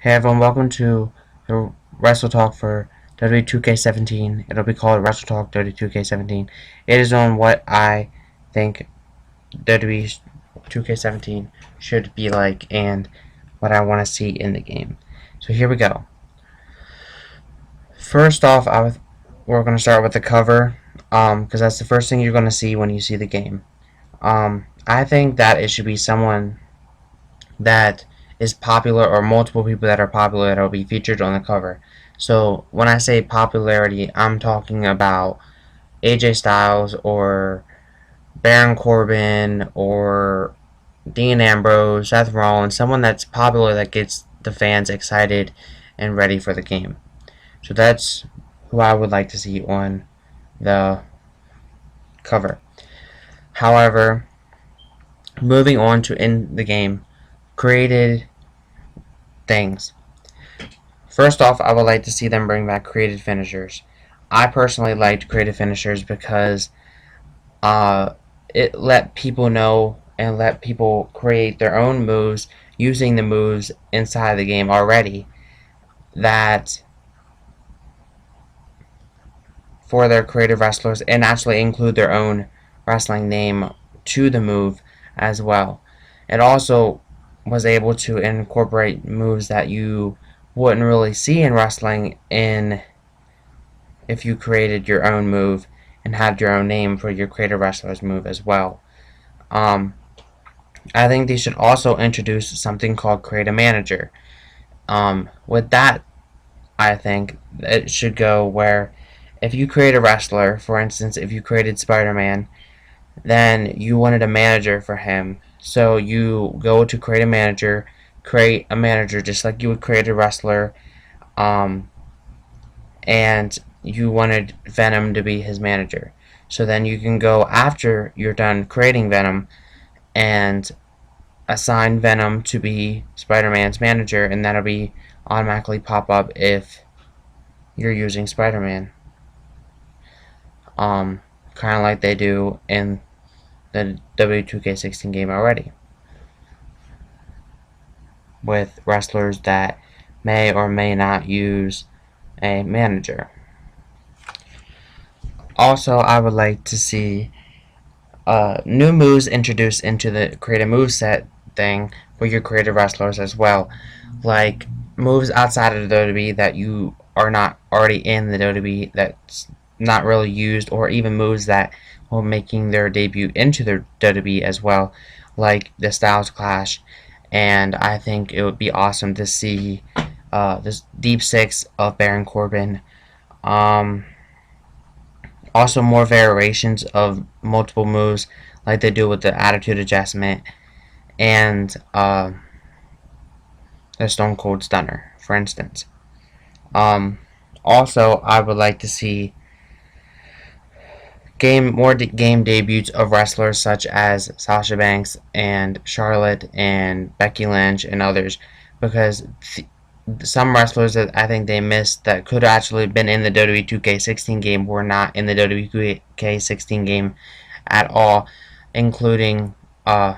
Hey everyone, welcome to the wrestletalk for wwe2k17. It'll be called wrestletalk wwe2k17. It is on what I think wwe2k17 should be like and what I want to see in the game. So here we go. First off, we're going to start with the cover, because that's the first thing you're going to see when you see the game. I think that it should be someone that is popular, or multiple people that are popular that will be featured on the cover. So when I say popularity, I'm talking about AJ Styles or Baron Corbin or Dean Ambrose, Seth Rollins, someone that's popular that gets the fans excited and ready for the game. So that's who I would like to see on the cover. However, moving on to in the game, created things. First off, I would like to see them bring back created finishers. I personally liked creative finishers because it let people know and let people create their own moves using the moves inside the game already that for their creative wrestlers, and actually include their own wrestling name to the move as well. It also was able to incorporate moves that you wouldn't really see in wrestling in if you created your own move and had your own name for your creative wrestler's move as well. Um, I think they should also introduce something called Create a Manager. With that, I think it should go where if you create a wrestler, for instance, if you created Spider-Man, then you wanted a manager for him. So you go to create a manager just like you would create a wrestler, and you wanted Venom to be his manager. So then you can go after you're done creating Venom and assign Venom to be Spider-Man's manager, and that'll be automatically pop up if you're using Spider-Man. Kind of like they do in the wwe2k16 game already, with wrestlers that may or may not use a manager. Also, I would like to see new moves introduced into the creative moveset thing for your creative wrestlers as well, like moves outside of the WWE that you are not already in the WWE that's not really used, or even moves that will making their debut into the WWE as well, like the Styles Clash. And I think it would be awesome to see this Deep Six of Baron Corbin. Also, more variations of multiple moves, like they do with the Attitude Adjustment and the Stone Cold Stunner, for instance. Also, I would like to see game debuts of wrestlers such as Sasha Banks and Charlotte and Becky Lynch and others, because some wrestlers that I think they missed that could have actually been in the WWE2K16 game were not in the WWE2K16 game at all, including the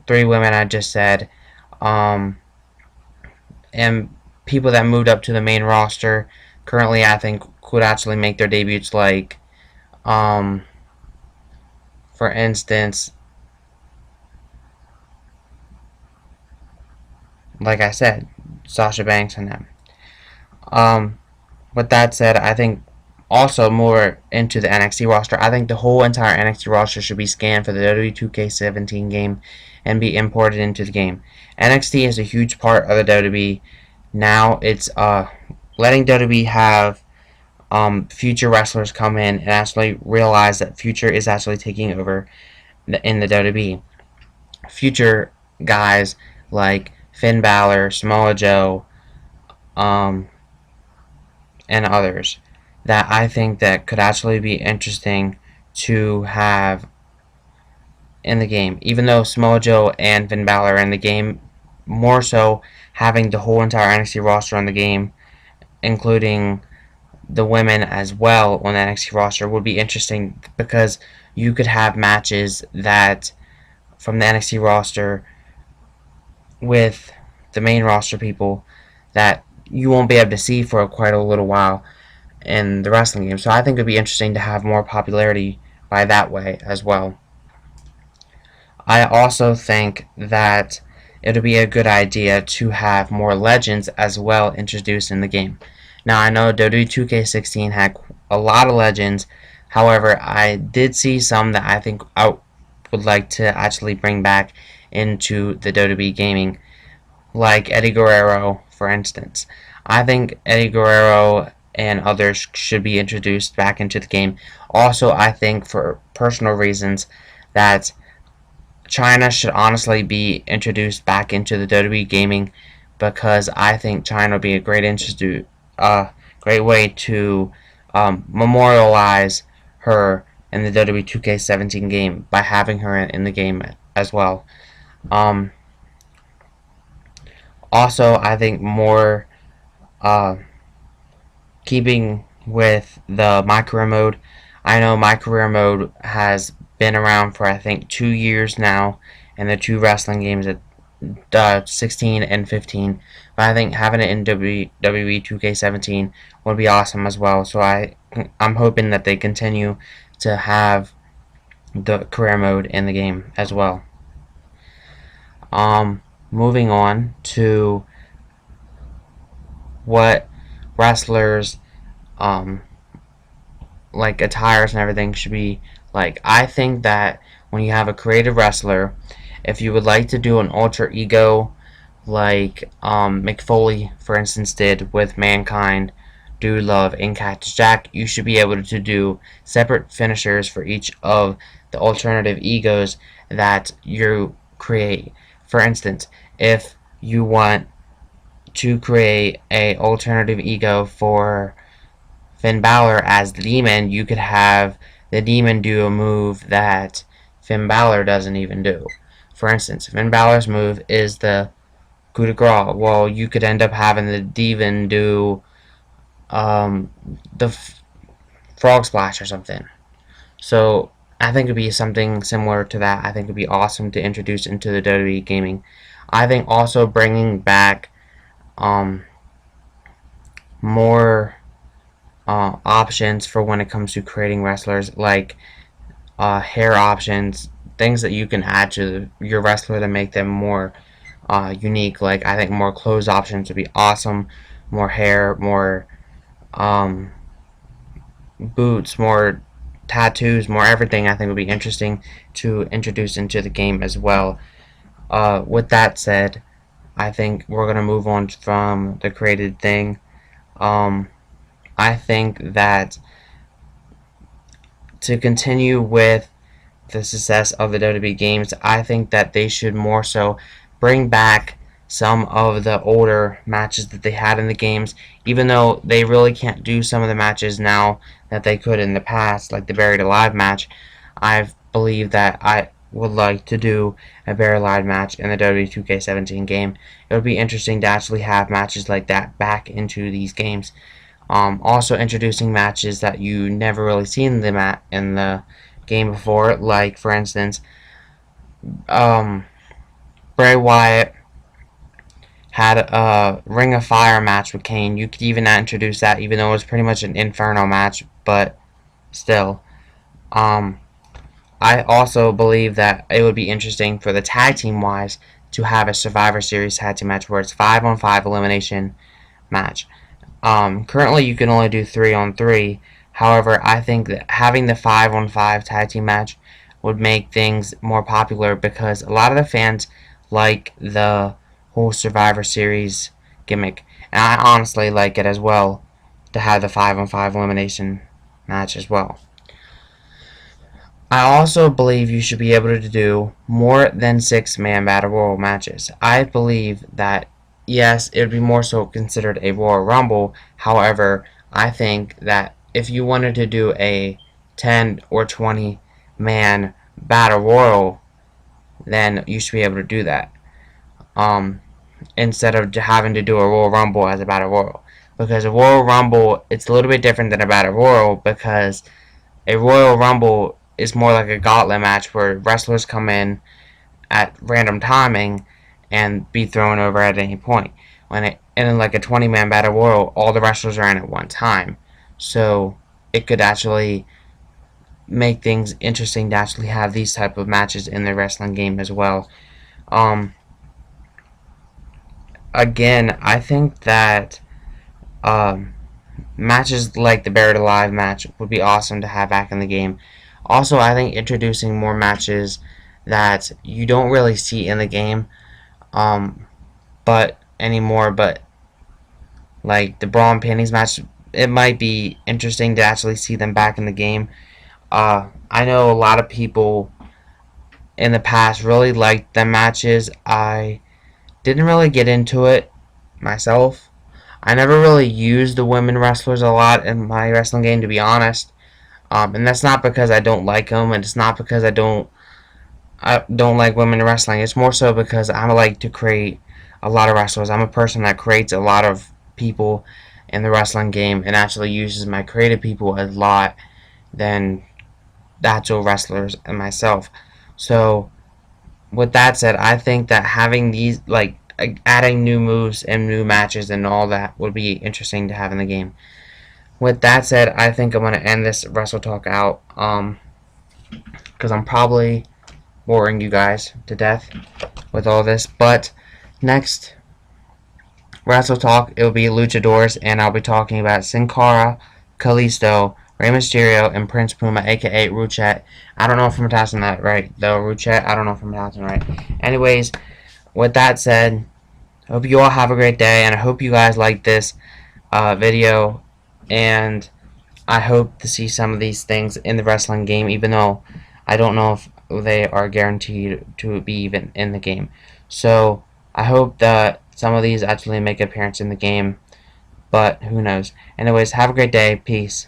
three women I just said, and people that moved up to the main roster currently I think could actually make their debuts, like for instance, like I said, Sasha Banks and them. With that said, I think also more into the NXT roster. I think the whole entire NXT roster should be scanned for the WWE2K17 game and be imported into the game. NXT is a huge part of the WWE. Now it's letting WWE have future wrestlers come in and actually realize that future is actually taking over in the WWE. Future guys like Finn Balor, Samoa Joe, and others that I think that could actually be interesting to have in the game. Even though Samoa Joe and Finn Balor are in the game, more so having the whole entire NXT roster on the game, including the women as well on the NXT roster, would be interesting, because you could have matches that from the NXT roster with the main roster people that you won't be able to see for quite a little while in the wrestling game. So I think it would be interesting to have more popularity by that way as well. I also think that it would be a good idea to have more legends as well introduced in the game. Now I know wwe2k17 had a lot of legends, however I did see some that I think I would like to actually bring back into the WWE gaming, like Eddie Guerrero, for instance. I think Eddie Guerrero and others should be introduced back into the game. Also, I think for personal reasons that China should honestly be introduced back into the WWE gaming, because I think China would be a great way to memorialize her in the WWE 2K17 game by having her in the game as well. Um, Also, I think more uh, keeping with the My Career mode. I know My Career mode has been around for I think 2 years now, and the two wrestling games at 16 and 15. But I think having it in WWE 2K17 would be awesome as well. So I'm hoping that they continue to have the career mode in the game as well. Moving on to what wrestlers um, like attires and everything should be like. I think that when you have a creative wrestler, if you would like to do an alter ego like McFoley, for instance, did with Mankind, Dude Love, and Cactus Jack, you should be able to do separate finishers for each of the alternative egos that you create. For instance, if you want to create a alternative ego for Finn Balor as the Demon, you could have the Demon do a move that Finn Balor doesn't even do. For instance, Finn Balor's move is the coup de grace. Well, you could end up having the Demon do the frog splash or something. So I think it'd be something similar to that. I think it'd be awesome to introduce into the WWE gaming. I think also bringing back um, more options for when it comes to creating wrestlers, like hair options, things that you can add to your wrestler to make them more unique. Like I think more clothes options would be awesome. More hair, more um, boots, more tattoos, more everything. I think would be interesting to introduce into the game as well. With that said, I think we're gonna move on from the created thing. Um, I think that to continue with the success of the WWE games, I think that they should more so bring back some of the older matches that they had in the games, even though they really can't do some of the matches now that they could in the past, like the Buried Alive match. I believe that I would like to do a Buried Alive match in the WWE 2K17 game. It would be interesting to actually have matches like that back into these games. Also introducing matches that you never really seen in the game before, like for instance, um, Bray Wyatt had a Ring of Fire match with Kane. You could even not introduce that, even though it was pretty much an Inferno match, but still. Um, I also believe that it would be interesting for the tag team wise to have a Survivor Series tag team match where it's 5-on-5 elimination match. Currently, you can only do 3-on-3. However, I think that having the 5-on-5 tag team match would make things more popular, because a lot of the fans like the whole Survivor Series gimmick. And I honestly like it as well to have the 5-on-5 elimination match as well. I also believe you should be able to do more than 6-man battle royal matches. I believe that, yes, it would be more so considered a Royal Rumble. However, I think that if you wanted to do a 10 or 20 man battle royal, then you should be able to do that. Instead of having to do a Royal Rumble as a battle royal. Because a Royal Rumble, it's a little bit different than a battle royal, because a Royal Rumble is more like a gauntlet match where wrestlers come in at random timing and be thrown over at any point. and in like a 20-man battle royal, all the wrestlers are in at one time. So it could actually make things interesting to actually have these type of matches in the wrestling game as well. Um, Again, I think that um, matches like the Buried Alive match would be awesome to have back in the game. Also, I think introducing more matches that you don't really see in the game, um, but anymore, but like the bra and panties match, it might be interesting to actually see them back in the game. I know a lot of people in the past really liked them matches. I didn't really get into it myself. I never really used the women wrestlers a lot in my wrestling game, to be honest. And that's not because I don't like them, and it's not because I don't like women wrestling. It's more so because I like to create a lot of wrestlers. I'm a person that creates a lot of people in the wrestling game and actually uses my creative people a lot than the actual wrestlers and myself. So with that said, I think that having these like adding new moves and new matches and all that would be interesting to have in the game. With that said, I think I'm gonna end this wrestle talk out because I'm probably boring you guys to death with all this. But next wrestle talk, it will be luchadors, and I'll be talking about Sincara, Kalisto, Rey Mysterio, and Prince Puma, aka Ruchet. I don't know if I'm pronouncing that right though. Ruchet. I don't know if I'm pronouncing it right. Anyways, with that said, I hope you all have a great day, and I hope you guys like this video, and I hope to see some of these things in the wrestling game, even though I don't know if they are guaranteed to be even in the game. So I hope that some of these actually make an appearance in the game, but who knows. Anyways, have a great day. Peace.